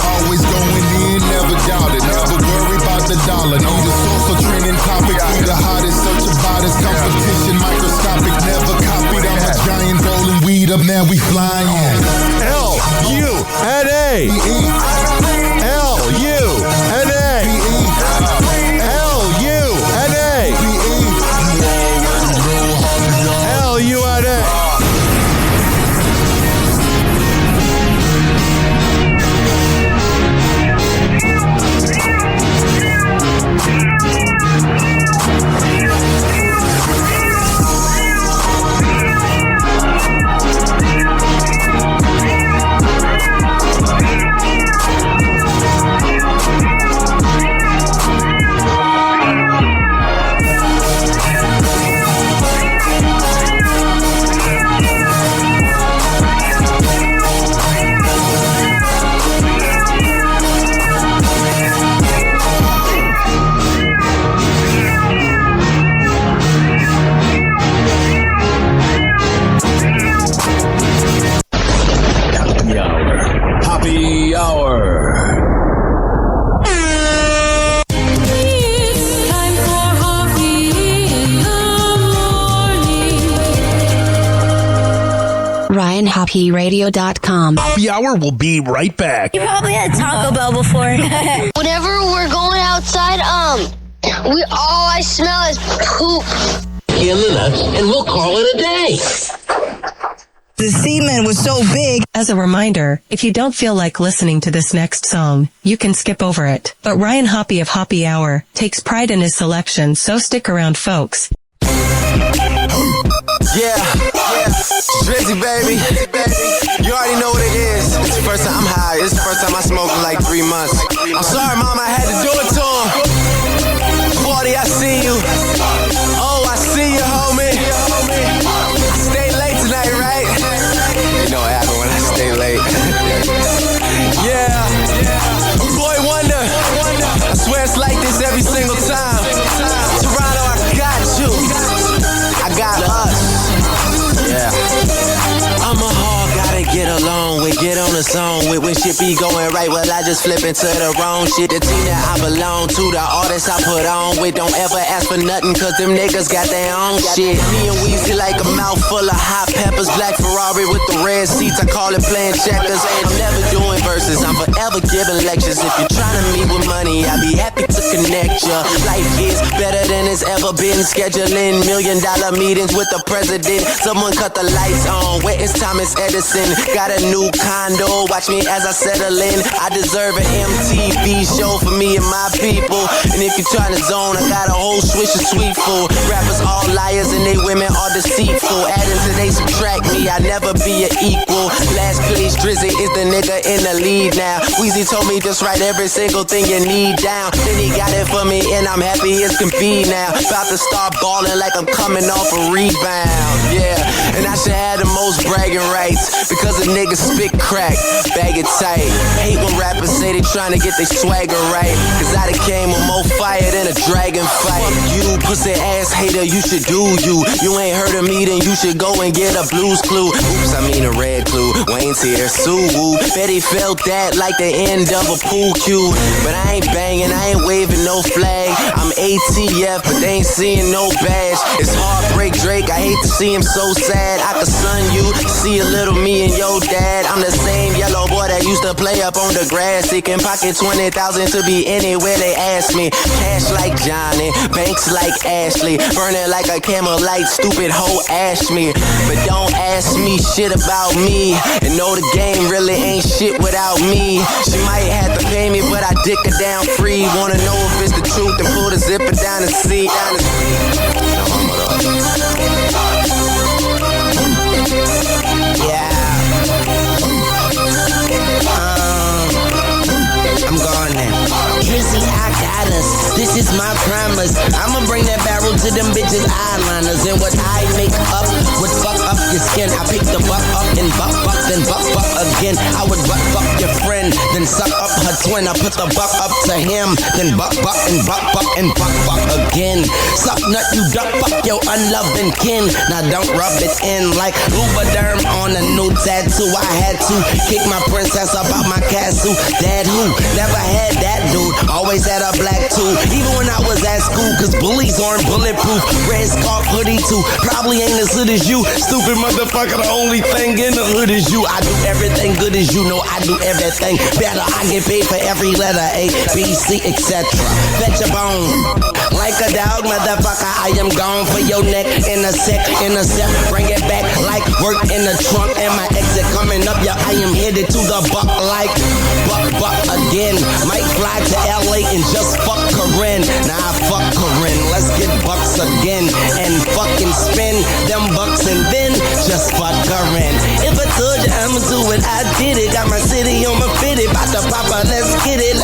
Always going in, never doubted, never worry about the dollar. Know the source of trending topic, who the hottest, search about his competition, microscopic, never copied. I'm a giant rolling weed up, now we flying. L-U-N-A. L-U-N-A. RyanHoppyRadio.com. Happy Hour will be right back. You probably had Taco Bell before. Whenever we're going outside, all I smell is poop. In the nuts, and we'll call it a day. The semen was so big. As a reminder, if you don't feel like listening to this next song, you can skip over it. But Ryan Hoppy of Hoppy Hour takes pride in his selection, so stick around, folks. Yeah, Drizzy, baby. You already know what it is. It's the first time I'm high. It's the first time I smoked in like 3 months. I'm sorry, Mom, I had to do it to him. 40, I see you. Oh, I see you, homie. I stayed late tonight, right? You know what happened when I stay late. Yeah. Boy Wonder. I swear it's like this every single time. Toronto, I got you. I got us. Yeah. I'm a hog, gotta get along with, get on the song with. When shit be going right, well, I just flip into the wrong shit. The team that I belong to, the artists I put on with. Don't ever ask for nothing, cause them niggas got their own shit. Me and Weezy like a mouthful of hot peppers. Black Ferrari with the red seats, I call it playing checkers. I'm never doing verses, I'm forever giving lectures. If you're trying to meet with money, I'll be happy to connect ya. Life is better than it's ever been. Scheduling $1 million meetings with the president. Someone cut the lights on, where is Thomas Edison? Got a new condo, watch me as I settle in. I deserve an MTV show for me and my people. And if you're trying to zone, I got a whole swish of sweet food. Rappers all liars and they women are deceitful. Adding to they subtract me, I never be an equal. Last place, Drizzy is the nigga in the lead now. Weezy told me just write every single thing you need down. Then he got it for me and I'm happy as can be now. About to start balling like I'm coming off a rebound. Yeah, and I should have the most bragging rights, because a nigga spit crack, bag it tight. Hate when rappers say they trying to get their swagger right, cause I done came with more fire than a dragon fight. You pussy ass hater, you should do you. You ain't heard of me, then you should go and get a Blue's Clue. Oops, I mean a red clue. Wayne's here, Sue Woo. Betty felt that like the end of a pool cue. But I ain't banging, I ain't waving no flag. I'm ATF, but they ain't seeing no badge. It's heartbreak Drake, I hate to see him so sad. I could son you, see a little me and your dad. I'm the same same yellow boy that used to play up on the grass. He can pocket 20,000 to be anywhere they ask me. Cash like Johnny, banks like Ashley, burning like a camel light, stupid hoe ash me. But don't ask me shit about me, and know the game really ain't shit without me. She might have to pay me, but I dick her down free. Wanna know if it's the truth, then pull the zipper down the seat. Yeah. I'm gone now. Drizzy, I got us. This is my promise. I'ma bring that barrel to them bitches eyeliners. And what I make up would fuck up your skin. I pick the buck up and buck, then buck again. I would buck your friend, then suck up her twin. I put the buck up to him, then buck and buck and buck again. Suck nut, you duck, fuck your unloving kin. Now don't rub it in like Lubriderm on a new tattoo. I had to kick my princess up out my castle. Dad who never had that dude, always had a black too. Even when I was at school, cause bullies aren't bulletproof. Red scarf hoodie too, probably ain't as hood as you. Stupid motherfucker, the only thing in the hood is you. I do everything good as you know, I do everything better. I get paid for every letter, A, B, C, etc. Fetch a bone, like a dog, motherfucker. I am gone for your neck in a sec, bring it back like work in the trunk. And my exit coming up, yeah, I am headed to the buck like buck again. Might fly to LA and just fuck Corinne. Nah, fuck Corinne, let's get bucks again and fucking spend them bucks and then just fuck Corinne. If I told you I'ma do it, I did it. Got my city on my fitted, bout to pop out, let's get it,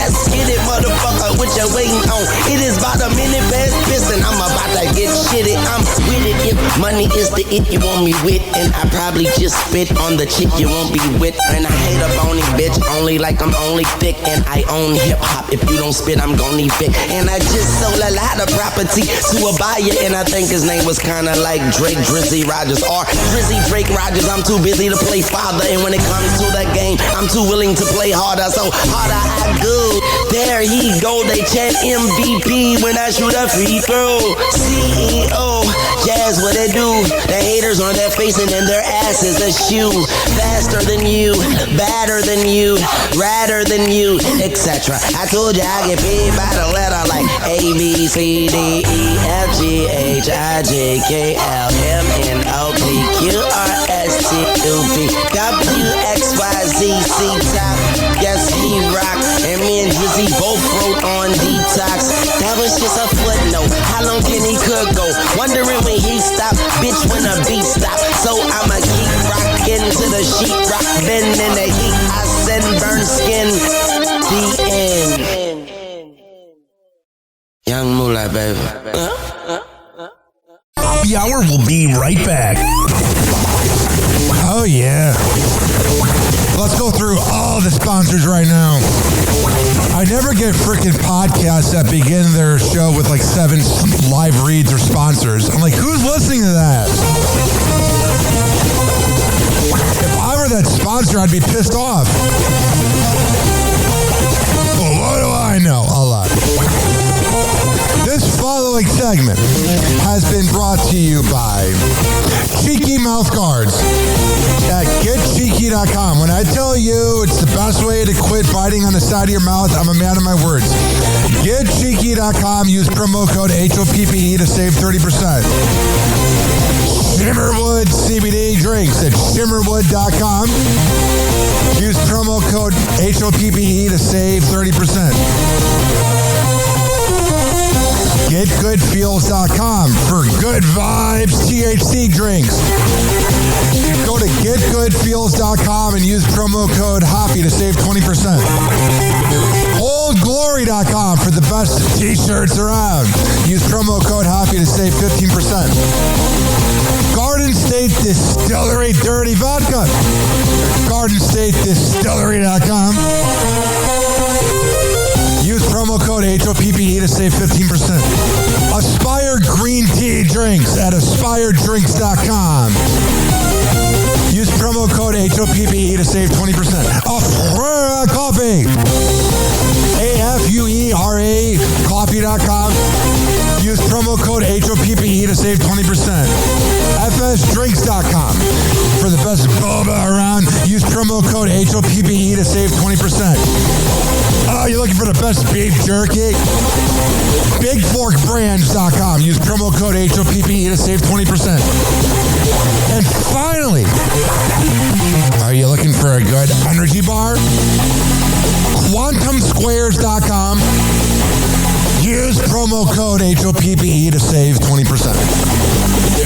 motherfucker, what you waiting on? It is about a minute past pissin', I'm about to get shitty, I'm with it. If money is the it you want me with, and I probably just spit on the chick you won't be with. And I hate a bony bitch, only like I'm only thick, and I own hip-hop. If you don't spit, I'm gon' evict. And I just sold a lot of property to a buyer, and I think his name was kinda like Drake Drizzy Rogers, or Drizzy Drake Rogers. I'm too busy to play father, and when it comes to the game, I'm too willing to play harder, so harder I go. There he go, they chant MVP when I shoot a free throw. CEO, Jazz, what they do? The haters on their face and in their asses a shoe. Faster than you, badder than you, radder than you, etc. I told you I get paid by the letter like A, B, C, D, E, F, G, H, I, J, K, L, M, N, O, P, Q, R, S, T, U, V, W, X, Y, Z, C, top. Yes, he rock. And me and Drizzy both wrote on Detox. That was just a footnote. How long can he could go? Wondering when he stop, bitch, when the beat stop. So I'ma keep rockin' to the sheetrock, bend in the heat. I send burn skin. The end. Young Moolah, baby. Happy Hour will be right back. Oh, yeah. Let's go through all the sponsors right now. I never get freaking podcasts that begin their show with like 7 live reads or sponsors. I'm like, who's listening to that? If I were that sponsor, I'd be pissed off. Well, what do I know? A lot. This following segment has been brought to you by Cheeky Mouth Guards at getcheeky.com. When I tell you it's the best way to quit biting on the side of your mouth, I'm a man of my words. Getcheeky.com. Use promo code HOPPE to save 30%. Shimmerwood CBD drinks at shimmerwood.com. Use promo code HOPPE to save 30%. GetGoodFeels.com for good vibes THC drinks. Go to GetGoodFeels.com and use promo code Hoppy to save 20%. OldGlory.com for the best t-shirts around. Use promo code Hoppy to save 15%. Garden State Distillery Dirty Vodka. GardenStateDistillery.com. Use promo code HOPPE to save 15%. Aspire Green Tea Drinks at AspireDrinks.com. Use promo code HOPPE to save 20%. Afuera Coffee. AFUERA Coffee.com. Use promo code HOPPE to save 20%. BestDrinks.com. For the best boba around, use promo code HOPPE to save 20%. Oh, you're looking for the best beef jerky? BigForkBrands.com. Use promo code HOPPE to save 20%. And finally, are you looking for a good energy bar? QuantumSquares.com. Use promo code HOPPE to save 20%.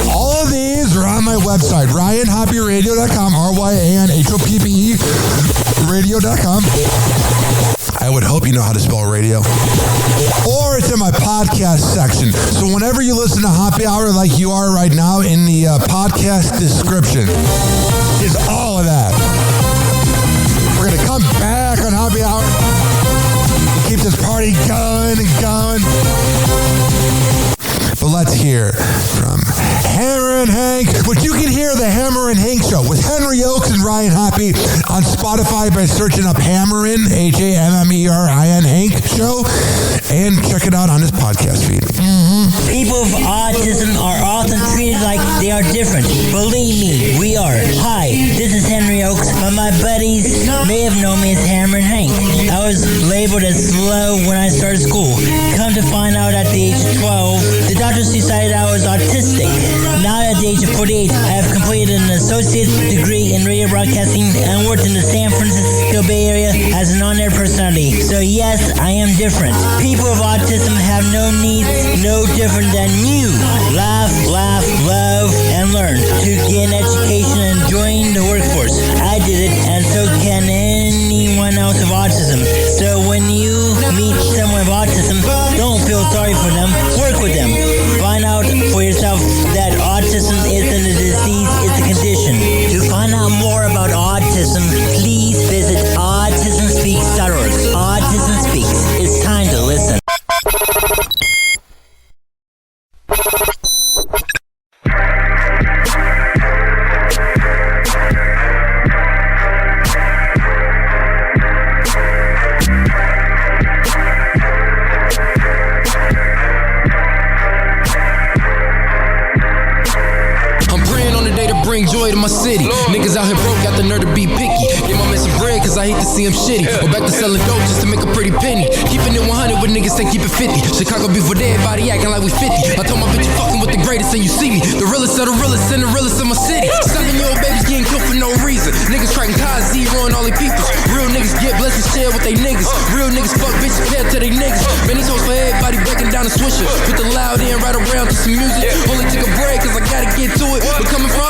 All of these are on my website, RyanHoppyRadio.com, RyanHoppe Radio.com. I would hope you know how to spell radio. Or it's in my podcast section. So whenever you listen to Happy Hour like you are right now, in the podcast description is all of that. We're going to come back on Happy Hour. Keep this party going and going. But let's hear from Hammer and Hank, which you can hear the Hammer and Hank Show with Henry Oakes and Ryan Hoppe on Spotify by searching up Hammerin, Hammerin Hank Show, and check it out on his podcast feed. People with autism are often treated like they are different. Believe me, we are. Hi, this is Henry Oakes, but my buddies may have known me as Hammer and Hank. I was labeled as slow when I started school. Come to find out at the age of 12, the doctors decided I was autistic. Now at the age of 48, I have completed an associate's degree in radio broadcasting and worked in the San Francisco Bay Area as an on-air personality. So yes, I am different. People with autism have no needs, no different than you. Laugh, love, and learn to get an education and join the workforce. I did it, and so can anyone else with autism. So when you meet someone with autism, don't feel sorry for them. Work with them. Find out for yourself that autism isn't a disease, it's a condition. To find out more about autism, please visit autismspeaks.org. Autism Speaks. It's time to listen. Joy to my city. Niggas out here broke, got the nerve to be picky. Give my man some bread, cause I hate to see him shitty. Or back to selling dope just to make a pretty penny. Keeping it 100 with niggas say keep it 50. Chicago before everybody acting like we 50. I told my bitch you fucking with the greatest and you see me. The realest of the realest and the realest of my city. 7-year-old babies getting killed for no reason. Niggas tracking cars, zeroing all they peoples. Real niggas get blessed and share with they niggas. Real niggas fuck bitches, pair to they niggas. Many toes for everybody breaking down the swisher. Put the loud in right around to some music. Only took a break cause I gotta get to it. But coming from,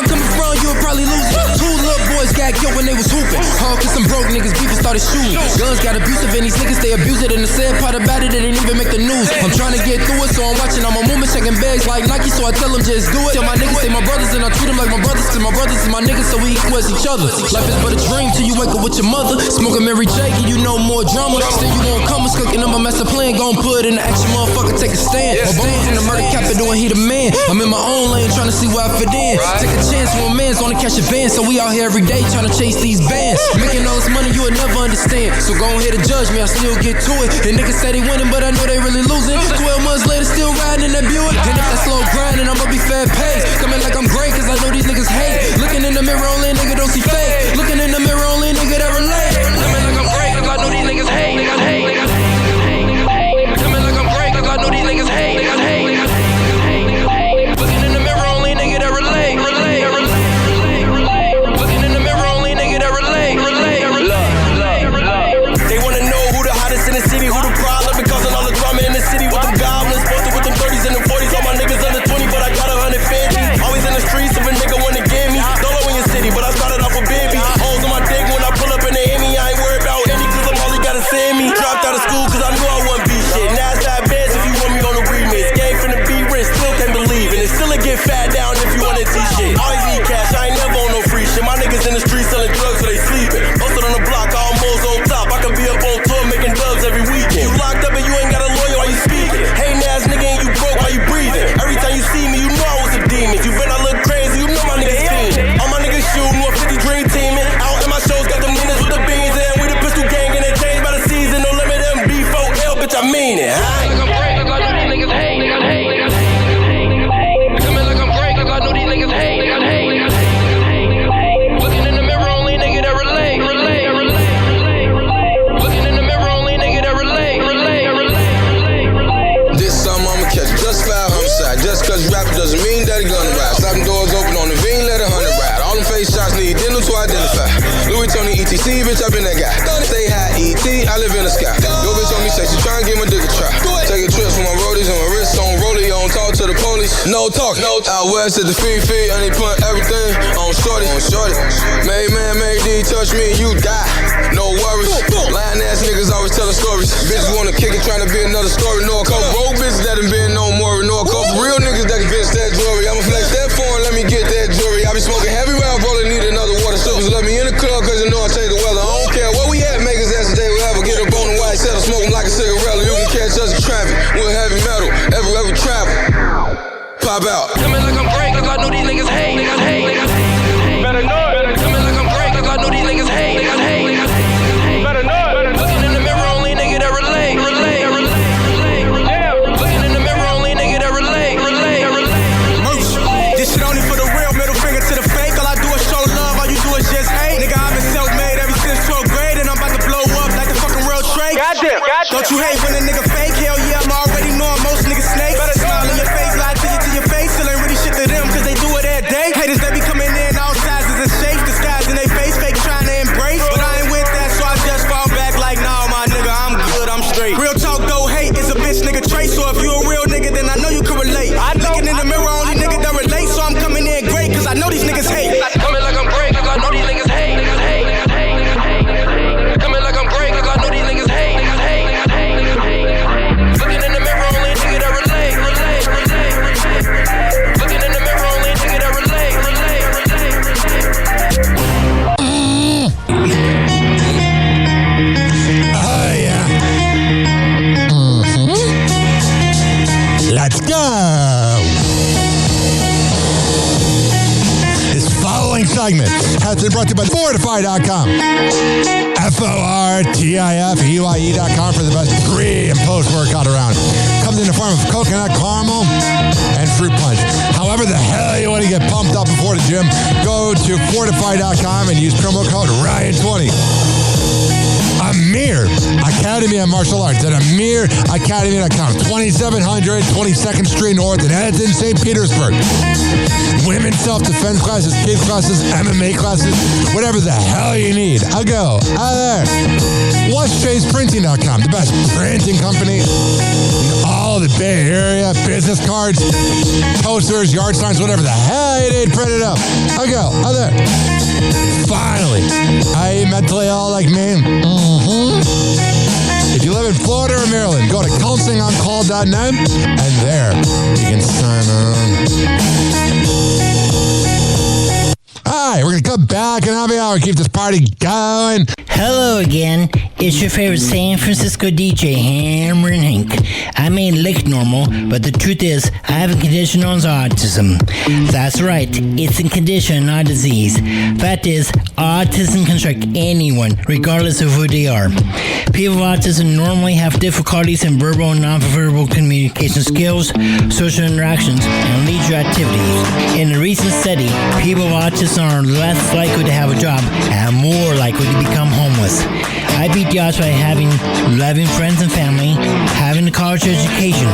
you would probably lose it. 2 little boys got killed when they was hooping. Hawk and some broke niggas, people started shooting. Guns got abusive and these niggas, they abuse it. And the sad part about it, they didn't even make the news. I'm trying to get through it, so I'm watching all my movements, checking bags like Nike, so I tell them just do it. Tell my niggas, they my brothers, and I treat them like my brothers. Cause my brothers is my niggas, so we equal as each other. Life is but a dream till you wake up with your mother. Smoking Mary J, give you no more drama. Still you won't come, it's cooking up my master plan. Gon' put in the action, motherfucker, take a stand. My bones in the murder capital and he the man. I'm in my own lane, trying to see where I fit in. Take a chance when a man's only catch a van. So we out here every day trying to chase these bands. Making all this money you would never understand. So go ahead and judge me, I still get to it. And niggas say they winning, but I know they really losing. 12 months later, still riding in that Buick. And if that slow grinding, I'ma be fat paced. Coming like I'm great, cause I know these niggas hate. Looking in the mirror, only nigga don't see fake. Looking in the mirror, only nigga that relate. Coming like I'm great, cause I know these niggas hate. Coming like I'm great, cause I know these niggas hate. Looking in the mirror, only nigga that relate. Looking in the mirror, only nigga that relate. They wanna know who the hottest in the city, who the problem, because of all the drama in the city with them goblins. Posted with them 30s and them 40s, all my niggas under 20, but I got 150. Always in the streets, if a nigga see, bitch, I been that guy. Stay high, ET, I live in the sky. Yo, bitch on me sexy, tryna get my dick a try. Taking trips with my roadies and my wrist on rollie. I don't talk to the police. No talk. Out west at the feet, and he put everything on shorty. Made man, made D, touch me, you die. No worries. Lying ass niggas always telling stories. Bitches wanna kick it, tryna be another story. Know a couple broke bitches that done been no more. Know a couple real niggas that can finish that jewelry. I'ma flex that phone, let me get that jewelry. I be smoking heavy round, probably need another water. Strippers let me in the club, cause you know I change the weather. I don't care where we at, make us ass today, wherever. Get up on the white settle, smoke them like a cigarette. You can catch us in traffic, with heavy metal, everywhere we travel. Pop out. Tell me like I'm great, cause I know these niggas hate. Better know it. Tell me like I'm great, cause I know these niggas hate. Better know it. Looking in the mirror, only nigga that relate. Looking in the mirror, only nigga that relate. Merch. This shit only for the real, middle finger to the fake. All I do is show love, all you do is just hate. Nigga, I've been self-made ever since 12th grade, and I'm about to blow up like the fucking real Drake. Goddamn. Don't you hate when a nigga fake? Hell yeah, I'm already knowing most niggas snakes. Better smile in your face, lie to your face. Still ain't really shit to them, cause they do it every day. Haters, they be coming in all sizes and shapes. Disguise in they face, fake trying to embrace. But I ain't with that, so I just fall back like, nah, my nigga, I'm good, I'm straight. Real talk, though, hate is a bitch nigga trait. So if you a real nigga, then I know you can relate. Looking in the mirror, only nigga that relate. So I'm coming in great, cause I know these niggas hate. Coming like I'm great, cause I know these niggas hate. Coming like I'm great, cause I know these niggas hate. Looking in the mirror, only nigga that relate. Looking in the mirror, only nigga that relate. Oh, yeah. Let's go. This following segment has been brought to you by Fortify.com. FORTIFEYE.com for the best pre and post workout around. Comes in the form of coconut caramel and fruit punch. However the hell you want to get pumped up before the gym, go to Fortify.com and use promo code Ryan20. Amir Academy of Martial Arts at AmirAcademy.com. 2700 22nd Street North in Edmonton, St. Petersburg. Women's self-defense classes, kids classes, MMA classes, whatever the hell you need. I'll go. There. WhatChasePrinting.com, the best printing company in all the Bay Area. Business cards, posters, yard signs, whatever the hell you need printed up. I'll go. There. Finally, are you mentally ill like me? If you live in Florida or Maryland, go to counselingoncall.net and there you can sign on. All right, we're going to come back and have an hour, keep this party going. Hello again. It's your favorite San Francisco DJ, Hammer and Hank. I may look normal, but the truth is, I have a condition known as autism. That's right, it's a condition, not a disease. Fact is, autism can strike anyone, regardless of who they are. People with autism normally have difficulties in verbal and non-verbal communication skills, social interactions, and leisure activities. In a recent study, people with autism are less likely to have a job and more likely to become homeless. I beat the odds by having loving friends and family, having a college education.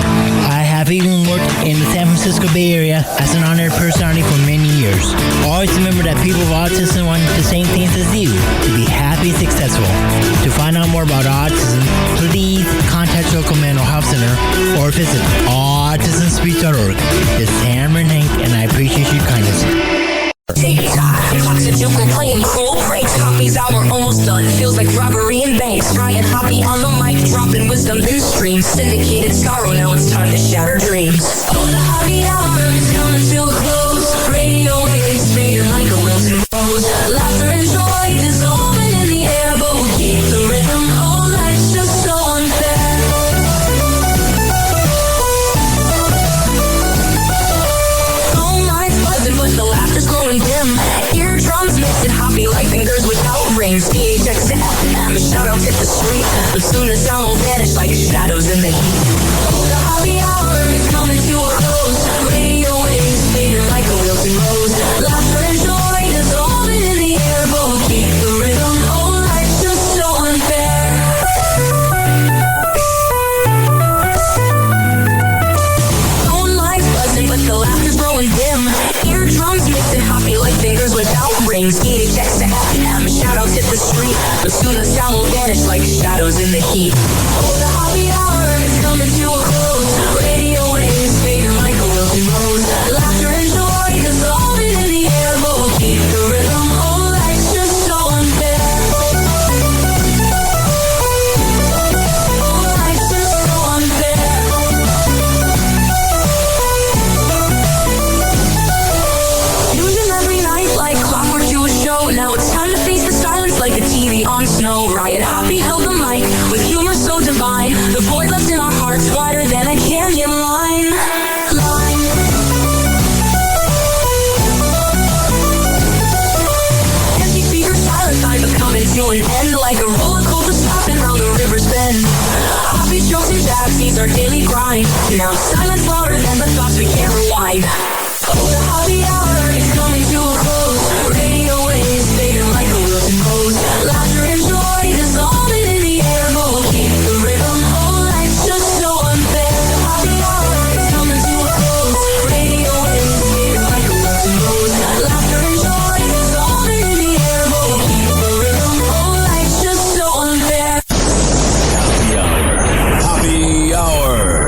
I have even worked in the San Francisco Bay Area as an honored personality for many years. Always remember that people with autism want the same things as you, to be happy and successful. To find out more about autism, please contact your local mental health center or visit autismspeech.org. This is Hammer and Hank, and I appreciate your kindness. Toxic joke and playing cruel pranks. Hoppe's hour almost done. Feels like robbery in banks. Ryan Hoppe on the mic, dropping wisdom in streams. Syndicated sorrow, now it's time to shatter dreams. Oh, the Hoppe hour is coming to a close. Radio waves fading like a wilted rose. Laughter and joy dissolving in the air, but we'll keep the rhythm. Oh, life's just so unfair. Phone lines buzzing, but the laughter's growing dim. Eardrums mixing Hoppe like fingers without rings. PHX to FM, shout out hit the street. But soon the sound will vanish like shadows in the heat. Oh, the Hoppe hour is coming to a close. Radio waves fading like a wilted rose. Laughter and joy dissolving in the air, but we'll keep the rhythm. Oh, life's just so unfair. Phone lines buzzing, but the laughter's growing dim. Eardrums mixing Hoppe like fingers with without rings. EHX to FM, shoutouts hit the street, but soon the sound will vanish like shadows in the heat. Oh, the happy hour is coming to a close. Radio waves fading like a wilted rose. Laughter and joy dissolving in the air, but we'll keep the rhythm. Oh, life's just so unfair. Oh, life's just so unfair. Tune in every night like clockwork to a show. Now it's time to face the silence like the TV on snow. Riot Hoppe held the mic with humor so divine. The void left in our hearts wider than a canyon line. Empty speakers, silent time but coming to an end like a roller coaster stopping round the river's bend. Hoppe jokes and backseats our daily grind. Now silence louder than the thoughts we can't rewind. Oh, the happy hour is coming to a close. Radio waves fading like a wilted rose. Laughter and joy dissolving in the air, but we'll keep the rhythm. Oh, life's just so unfair. The happy hour is coming to a close. Radio waves fading like a wilted rose. Laughter and joy dissolving in the air, but we'll keep the rhythm. Oh, life's just so unfair. Happy Hour. Happy Hour.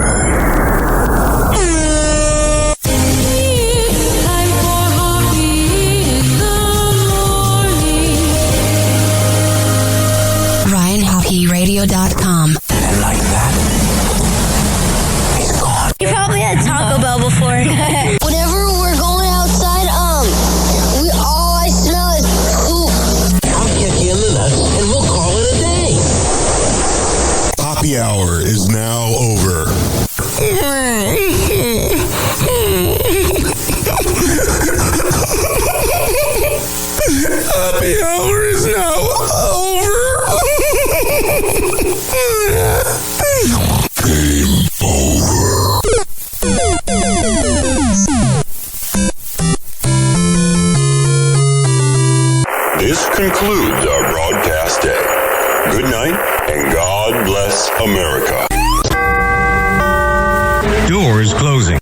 RyanHoppeRadio.com. And like that, he's gone. You probably had Taco Bell before. Whenever we're going outside, all I smell is poop. I'll kick you in the nuts and we'll call it a day. Happy hour is now over. Happy hour is now over. Game over. This concludes our broadcast day. Good night and God bless America. Doors closing.